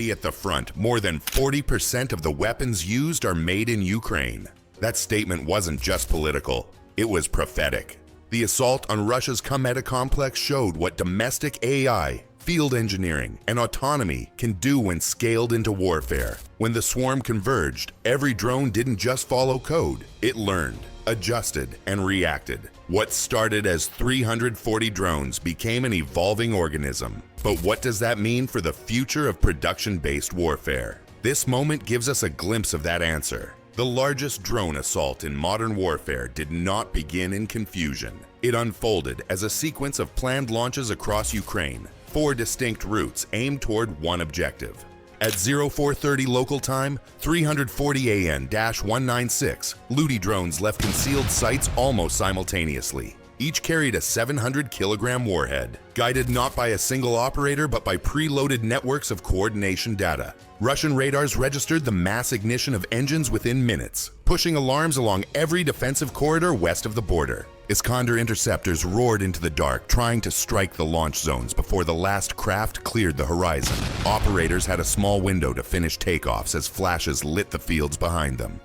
already at the front, more than 40% of the weapons used are made in Ukraine. That statement wasn't just political, it was prophetic. The assault on Russia's Cometa complex showed what domestic AI, field engineering, and autonomy can do when scaled into warfare. When the swarm converged, every drone didn't just follow code, it learned, adjusted, and reacted. What started as 340 drones became an evolving organism. But what does that mean for the future of production-based warfare? This moment gives us a glimpse of that answer. The largest drone assault in modern warfare did not begin in confusion. It unfolded as a sequence of planned launches across Ukraine, 4 distinct routes aimed toward one objective. At 0430 local time, 340 AN-196, Ludi drones left concealed sites almost simultaneously. Each carried a 700-kilogram warhead, guided not by a single operator but by preloaded networks of coordination data. Russian radars registered the mass ignition of engines within minutes, pushing alarms along every defensive corridor west of the border. Iskander interceptors roared into the dark, trying to strike the launch zones before the last craft cleared the horizon. Operators had a small window to finish takeoffs as flashes lit the fields behind them.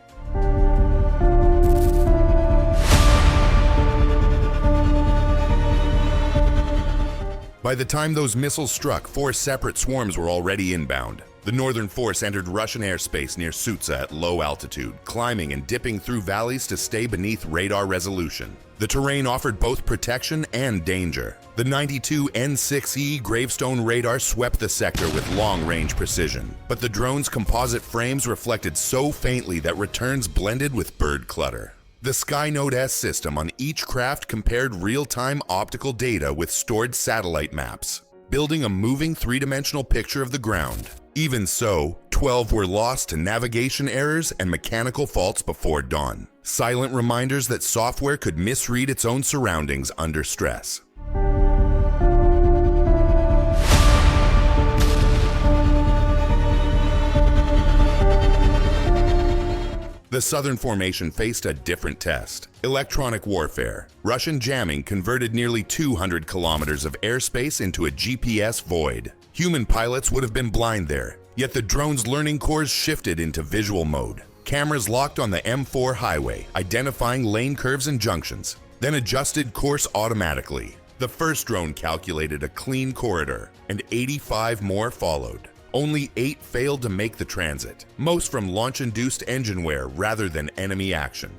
By the time those missiles struck, 4 separate swarms were already inbound. The northern force entered Russian airspace near Sutsa at low altitude, climbing and dipping through valleys to stay beneath radar resolution. The terrain offered both protection and danger. The 92 N6E gravestone radar swept the sector with long-range precision, but the drone's composite frames reflected so faintly that returns blended with bird clutter. The Skynote S system on each craft compared real-time optical data with stored satellite maps, building a moving 3-dimensional picture of the ground. Even so, 12 were lost to navigation errors and mechanical faults before dawn. Silent reminders that software could misread its own surroundings under stress. The southern formation faced a different test. Electronic warfare. Russian jamming converted nearly 200 kilometers of airspace into a GPS void. Human pilots would have been blind there, yet the drone's learning cores shifted into visual mode. Cameras locked on the M4 highway, identifying lane curves and junctions, then adjusted course automatically. The first drone calculated a clean corridor, and 85 more followed. Only 8 failed to make the transit, most from launch-induced engine wear rather than enemy action.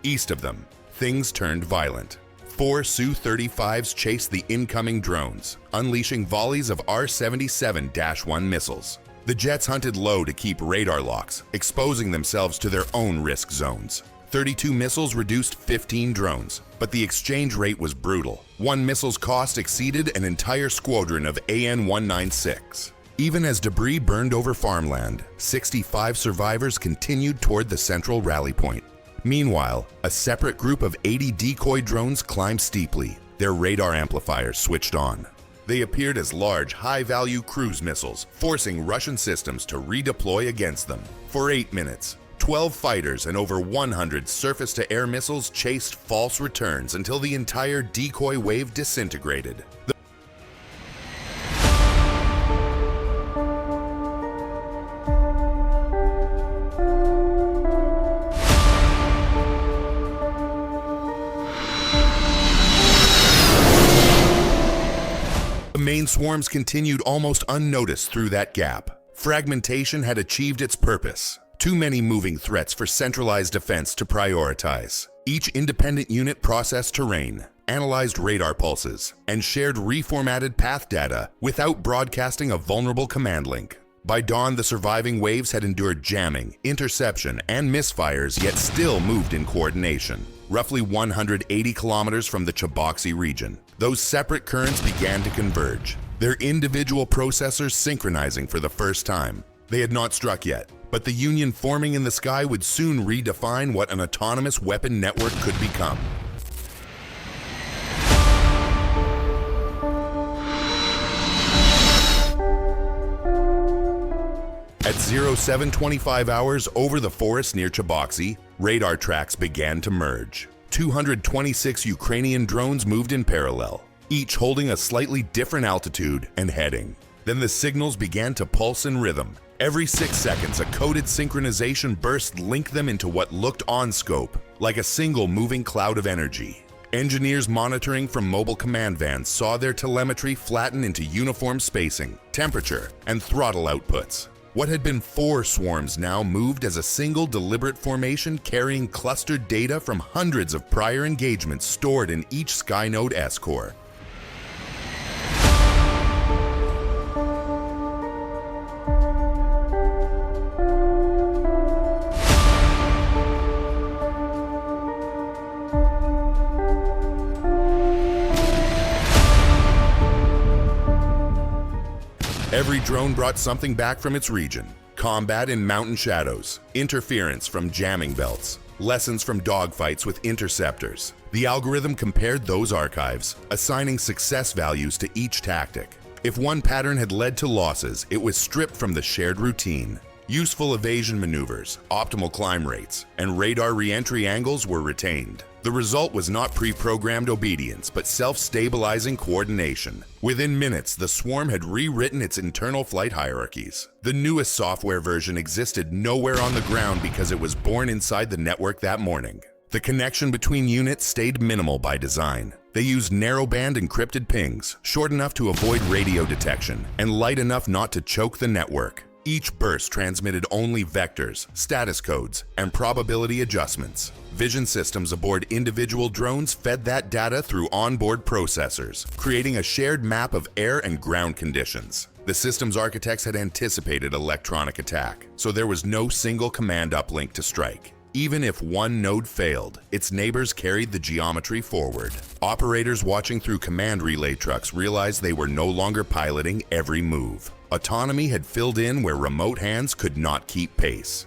East of them, things turned violent. 4 Su-35s chased the incoming drones, unleashing volleys of R-77-1 missiles. The jets hunted low to keep radar locks, exposing themselves to their own risk zones. 32 missiles reduced 15 drones, but the exchange rate was brutal. One missile's cost exceeded an entire squadron of AN-196. Even as debris burned over farmland, 65 survivors continued toward the central rally point. Meanwhile, a separate group of 80 decoy drones climbed steeply, their radar amplifiers switched on. They appeared as large, high-value cruise missiles, forcing Russian systems to redeploy against them. For 8 minutes, 12 fighters and over 100 surface-to-air missiles chased false returns until the entire decoy wave disintegrated. The main swarms continued almost unnoticed through that gap. Fragmentation had achieved its purpose. Too many moving threats for centralized defense to prioritize. Each independent unit processed terrain, analyzed radar pulses, and shared reformatted path data without broadcasting a vulnerable command link. By dawn, the surviving waves had endured jamming, interception, and misfires, yet still moved in coordination. Roughly 180 kilometers from the Cheboxy region, those separate currents began to converge, their individual processors synchronizing for the first time. They had not struck yet, but the union forming in the sky would soon redefine what an autonomous weapon network could become. At 0725 hours over the forest near Cheboxy, radar tracks began to merge. 226 Ukrainian drones moved in parallel, each holding a slightly different altitude and heading. Then the signals began to pulse in rhythm. Every 6 seconds, a coded synchronization burst linked them into what looked on scope, like a single moving cloud of energy. Engineers monitoring from mobile command vans saw their telemetry flatten into uniform spacing, temperature, and throttle outputs. What had been 4 swarms now moved as a single deliberate formation carrying clustered data from hundreds of prior engagements stored in each Skynode S-core. Every drone brought something back from its region. Combat in mountain shadows, interference from jamming belts, lessons from dogfights with interceptors. The algorithm compared those archives, assigning success values to each tactic. If one pattern had led to losses, it was stripped from the shared routine. Useful evasion maneuvers, optimal climb rates, and radar re-entry angles were retained. The result was not pre-programmed obedience, but self-stabilizing coordination. Within minutes, the swarm had rewritten its internal flight hierarchies. The newest software version existed nowhere on the ground because it was born inside the network that morning. The connection between units stayed minimal by design. They used narrowband encrypted pings, short enough to avoid radio detection, and light enough not to choke the network. Each burst transmitted only vectors, status codes, and probability adjustments. Vision systems aboard individual drones fed that data through onboard processors, creating a shared map of air and ground conditions. The system's architects had anticipated electronic attack, so there was no single command uplink to strike. Even if one node failed, its neighbors carried the geometry forward. Operators watching through command relay trucks realized they were no longer piloting every move. Autonomy had filled in where remote hands could not keep pace.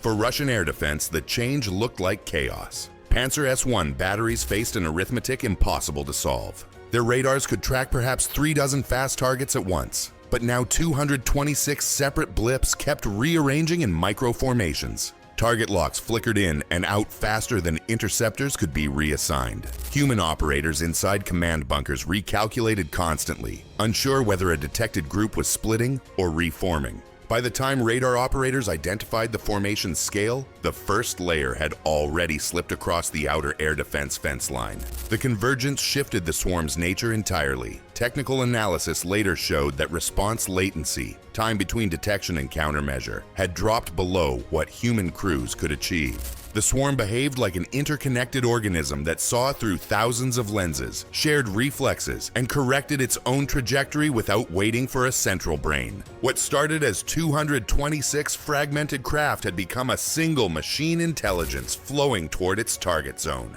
For Russian air defense, the change looked like chaos. Pancer S1 batteries faced an arithmetic impossible to solve. Their radars could track perhaps 3 dozen fast targets at once, but now 226 separate blips kept rearranging in micro-formations. Target locks flickered in and out faster than interceptors could be reassigned. Human operators inside command bunkers recalculated constantly, unsure whether a detected group was splitting or reforming. By the time radar operators identified the formation's scale, the first layer had already slipped across the outer air defense fence line. The convergence shifted the swarm's nature entirely. Technical analysis later showed that response latency, time between detection and countermeasure, had dropped below what human crews could achieve. The swarm behaved like an interconnected organism that saw through thousands of lenses, shared reflexes, and corrected its own trajectory without waiting for a central brain. What started as 226 fragmented craft had become a single machine intelligence flowing toward its target zone.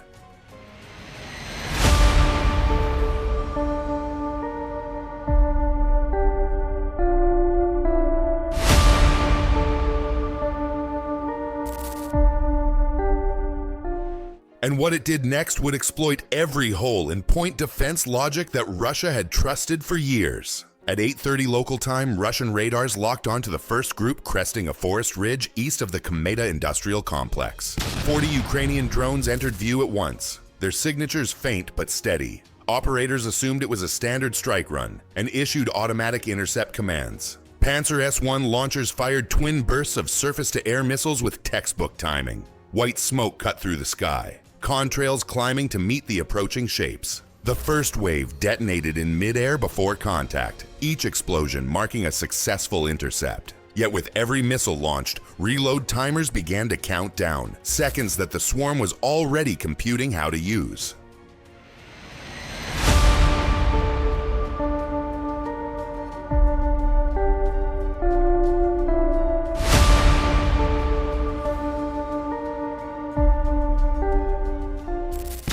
And what it did next would exploit every hole in point defense logic that Russia had trusted for years. At 8:30 local time, Russian radars locked onto the first group cresting a forest ridge east of the Cometa industrial complex. 40 Ukrainian drones entered view at once, their signatures faint but steady. Operators assumed it was a standard strike run and issued automatic intercept commands. Pancer S1 launchers fired twin bursts of surface-to-air missiles with textbook timing. White smoke cut through the sky, contrails climbing to meet the approaching shapes. The first wave detonated in midair before contact, each explosion marking a successful intercept. Yet with every missile launched, reload timers began to count down, seconds that the swarm was already computing how to use.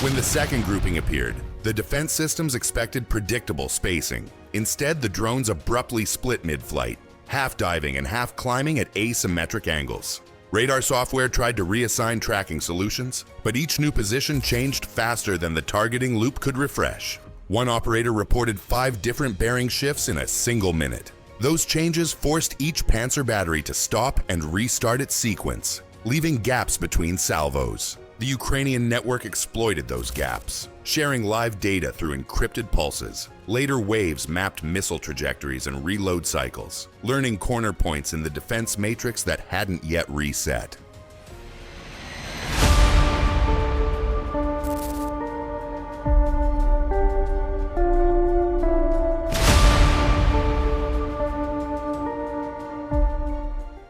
When the second grouping appeared, the defense systems expected predictable spacing. Instead, the drones abruptly split mid-flight, half diving and half climbing at asymmetric angles. Radar software tried to reassign tracking solutions, but each new position changed faster than the targeting loop could refresh. One operator reported 5 different bearing shifts in a single minute. Those changes forced each Pancer battery to stop and restart its sequence, leaving gaps between salvos. The Ukrainian network exploited those gaps, sharing live data through encrypted pulses. Later waves mapped missile trajectories and reload cycles, learning corner points in the defense matrix that hadn't yet reset.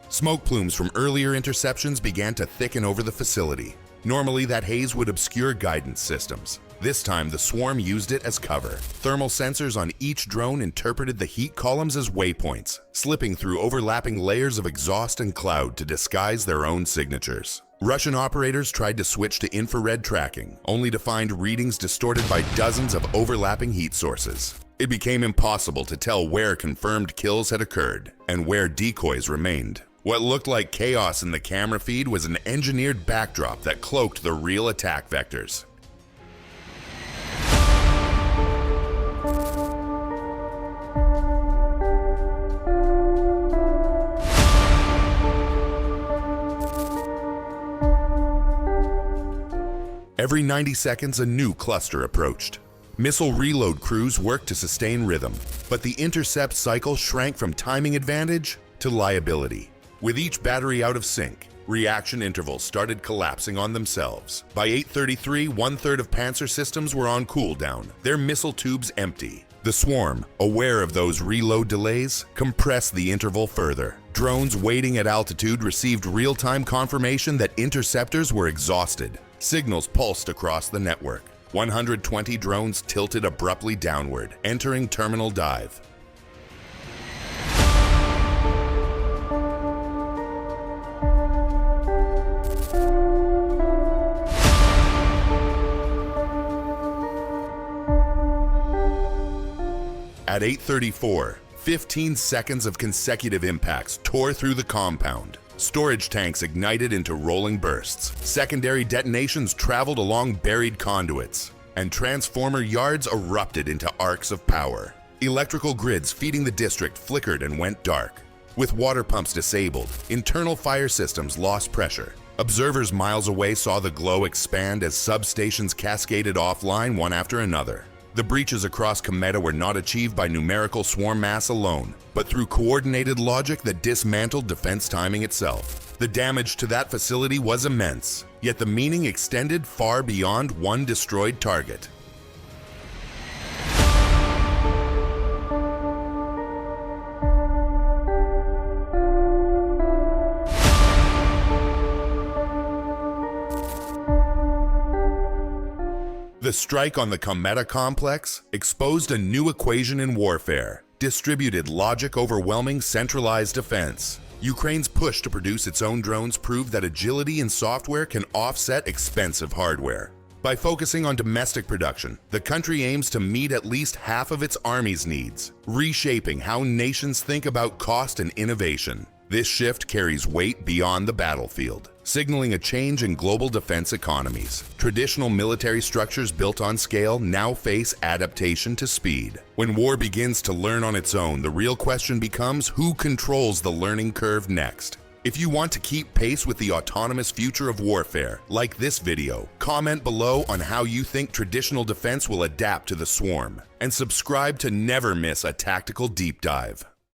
Smoke plumes from earlier interceptions began to thicken over the facility. Normally, that haze would obscure guidance systems. This time, the swarm used it as cover. Thermal sensors on each drone interpreted the heat columns as waypoints, slipping through overlapping layers of exhaust and cloud to disguise their own signatures. Russian operators tried to switch to infrared tracking, only to find readings distorted by dozens of overlapping heat sources. It became impossible to tell where confirmed kills had occurred and where decoys remained. What looked like chaos in the camera feed was an engineered backdrop that cloaked the real attack vectors. Every 90 seconds, a new cluster approached. Missile reload crews worked to sustain rhythm, but the intercept cycle shrank from timing advantage to liability. With each battery out of sync, reaction intervals started collapsing on themselves. By 8:33, 1/3 of Pancer systems were on cooldown, their missile tubes empty. The swarm, aware of those reload delays, compressed the interval further. Drones waiting at altitude received real-time confirmation that interceptors were exhausted. Signals pulsed across the network. 120 drones tilted abruptly downward, entering terminal dive. At 8:34, 15 seconds of consecutive impacts tore through the compound. Storage tanks ignited into rolling bursts. Secondary detonations traveled along buried conduits, and transformer yards erupted into arcs of power. Electrical grids feeding the district flickered and went dark. With water pumps disabled, internal fire systems lost pressure. Observers miles away saw the glow expand as substations cascaded offline one after another. The breaches across Cometa were not achieved by numerical swarm mass alone, but through coordinated logic that dismantled defense timing itself. The damage to that facility was immense, yet the meaning extended far beyond one destroyed target. The strike on the Cometa complex exposed a new equation in warfare: distributed logic overwhelming centralized defense. Ukraine's push to produce its own drones proved that agility in software can offset expensive hardware. By focusing on domestic production, the country aims to meet at least half of its army's needs, reshaping how nations think about cost and innovation. This shift carries weight beyond the battlefield, signaling a change in global defense economies. Traditional military structures built on scale now face adaptation to speed. When war begins to learn on its own, the real question becomes who controls the learning curve next. If you want to keep pace with the autonomous future of warfare, like this video, comment below on how you think traditional defense will adapt to the swarm, and subscribe to never miss a tactical deep dive.